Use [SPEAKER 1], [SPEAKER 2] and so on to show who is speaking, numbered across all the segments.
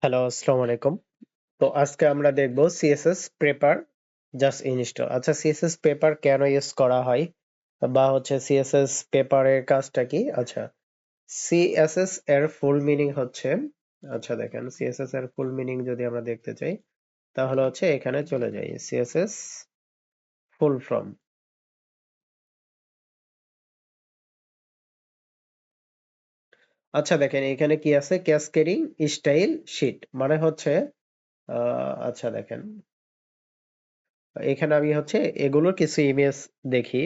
[SPEAKER 1] Hello, আসসালামু আলাইকুম। তো আজকে আমরা দেখব সিএসএস প্রেপার জাস্ট ইনস্টল। আচ্ছা, সিএসএস পেপার কেন ইউজ করা হয় বা হচ্ছে সিএসএস পেপারের কাজটা কি? আচ্ছা, সিএসএস এর ফুল মিনিং হচ্ছে, আচ্ছা দেখেন, সিএসএস এর ফুল মিনিং যদি আমরা দেখতে চাই তাহলে হচ্ছে এখানে চলে যাই। CSS full form. আচ্ছা দেখেন এখানে কি আছে, ক্যাসকেডিং স্টাইল শীট মানে হচ্ছে আচ্ছা দেখেন এখানে আমি হচ্ছে এগুলোর কিছু ইমেজ দেখি।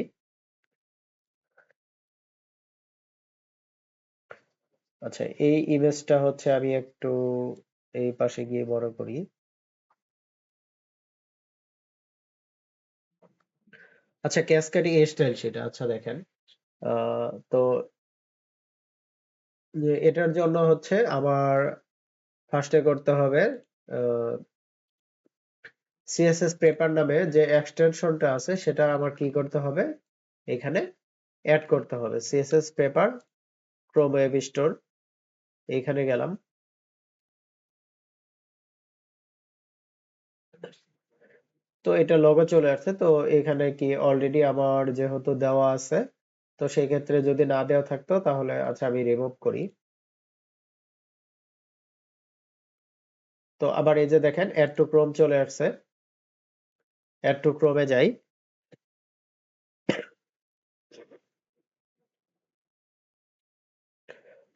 [SPEAKER 1] আচ্ছা, এই ইমেজটা হচ্ছে আমি একটু এই পাশে গিয়ে বড় করি। আচ্ছা, ক্যাসকেডিং স্টাইল সেটা, আচ্ছা দেখেন তো যে এটার জন্য হচ্ছে আমার ফার্স্টে করতে হবে সিএসএস পেপার নামে যে এক্সটেনশনটা আছে সেটা আমার কি করতে হবে, এখানে অ্যাড করতে হবে। CSS paper Chrome web store, এইখানে গেলাম। তো এটা লোগো চলে আসছে। তো এখানে কি অলরেডি আমার যেহেতু দেওয়া আছে, তো সেই ক্ষেত্রে যদি না দেওয়া থাকতো তাহলে আচ্ছা আমি রিমুভ করি। তো আবার এই যে দেখেন অ্যাড টু ক্রোম চলে আসছে। অ্যাড টু ক্রোমে যাই।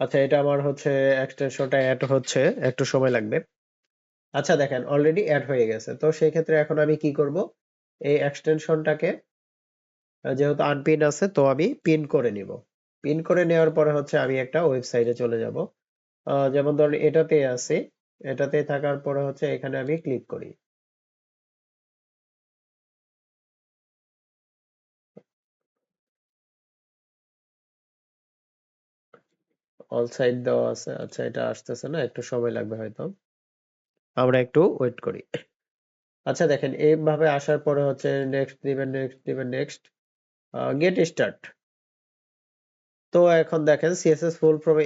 [SPEAKER 1] আচ্ছা, এটা আমার হচ্ছে এক্সটেনশনটা অ্যাড হচ্ছে, একটু সময় লাগবে। আচ্ছা দেখেন অলরেডি অ্যাড হয়ে গেছে। তো সেই ক্ষেত্রে এখন আমি কি করব, এই এক্সটেনশনটাকে যেহেতু আনপিন আছে তো আমি পিন করে নিব। পিন করে নেওয়ার পরে হচ্ছে আমি একটা ওয়েবসাইটে চলে যাব। যেমন ধরুন এটাতে আছে, এটাতে থাকার পরে হচ্ছে এখানে আমি ক্লিক করি। অল সাইড দেওয়া আছে। আচ্ছা, এটা আসতেছে না, একটু সময় লাগবে হয়তো, আমরা একটু ওয়েট করি। আচ্ছা দেখেন এইভাবে আসার পরে হচ্ছে নেক্সট দিবেন, নেক্সট দিবেন, নেক্সট গেট স্টার্ট। তো এখন দেখেন সিএসএস ফুল ফর্ম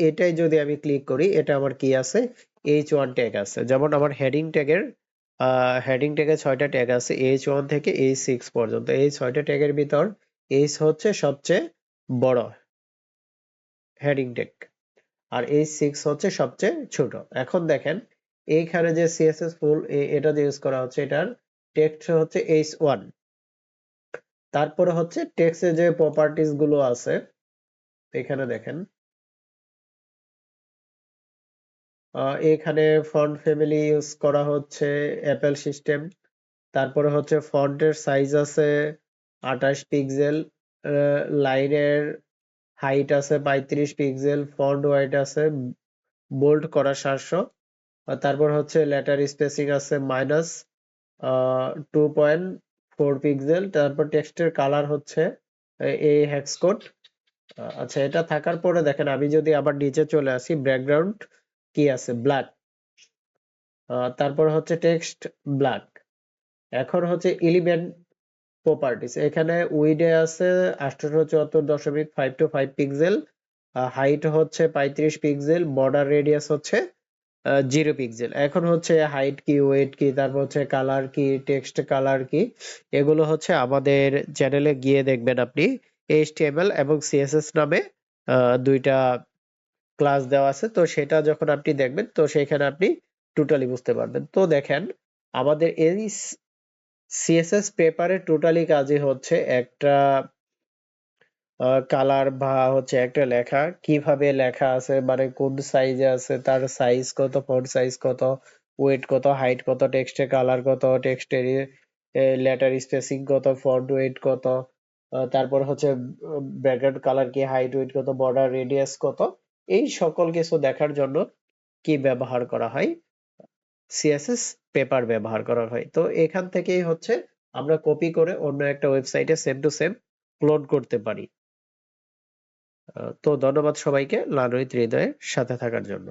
[SPEAKER 1] এটাই যদি আমি ক্লিক করি, এটা আমার কি আছে, H1 ট্যাগ আছে। যেমন আমার হেডিং ট্যাগে 6টা ট্যাগ আছে, H1 থেকে H6 পর্যন্ত। এই 6টা ট্যাগের ভিতর H হচ্ছে সবচেয়ে বড় হেডিং ট্যাগ, আর H6 হচ্ছে সবচেয়ে ছোট। এখন দেখেন এইখানে যে সিএসএস ফুল এটা যে ইউজ করা হচ্ছে, এটার টেক্সট হচ্ছে H1। তারপরে হচ্ছে টেক্সটের যে প্রপার্টিজ গুলো আছে এখানে দেখেন, এখানে ফন্ট ফ্যামিলি ইউজ করা হচ্ছে অ্যাপেল সিস্টেম। তারপরে হচ্ছে ফন্টের সাইজ আছে 28 পিক্সেল, লাইনের হাইট আছে 35 পিক্সেল, ফন্ট ওয়াইড আছে বোল্ড করা 700। তারপর হচ্ছে লেটার স্পেসিং আছে মাইনাস 2.4 পিক্সেল। তারপর টেক্সটের কালার হচ্ছে এই হেক্স কোড। আচ্ছা, এটা থাকার পরে দেখেন আমি যদি আবার নিচে চলে আসি, ব্যাকগ্রাউন্ড কি আছে, ব্ল্যাক। তারপর হচ্ছে টেক্সট ব্ল্যাক। এখন হচ্ছে এলিমেন্ট প্রপার্টিস, এখানে উইডে আছে 874.5 পিক্সেল, হাইট হচ্ছে 35 পিক্সেল, বর্ডার রেডিয়াস হচ্ছে 0 পিক্সেল। এখন হচ্ছে হাইট কি, ওয়েট কি, তারপর হচ্ছে কালার কি, টেক্সট কালার কি, এগুলো হচ্ছে আমাদের চ্যানেলে গিয়ে দেখবেন আপনি। HTML এবং CSS নামে দুইটা ক্লাস দেওয়া আছে। তো সেটা যখন আপনি দেখবেন তো সেখানে আপনি টোটালি বুঝতে পারবেন। তো দেখেন আমাদের এই সিএসএস পেপারে টোটালি কাজই হচ্ছে একটা কালার বা হচ্ছে একটা লেখা কিভাবে লেখা আছে, মানে কোন সাইজে আছে, তার সাইজ কত, ফন্ট সাইজ কত, ওয়েট কত, হাইট কত, টেক্সটের কালার কত, টেক্সটের লেটার স্পেসিং কত, ফন্ট ওয়েট কত, তারপর হচ্ছে ব্যাকগ্রাউন্ড কালার কি, হাইট ওয়েট কত, বর্ডার রেডিয়াস কত, এই সকল কিছু দেখার জন্য কি ব্যবহার করা হয়, সিএসএস পেপার ব্যবহার করা হয়। তো এখান থেকেই হচ্ছে আমরা কপি করে অন্য একটা ওয়েবসাইটে সেম টু সেম ক্লোন করতে পারি। তো ধন্যবাদ সবাইকে লালরিত হৃদয়ের সাথে থাকার জন্য।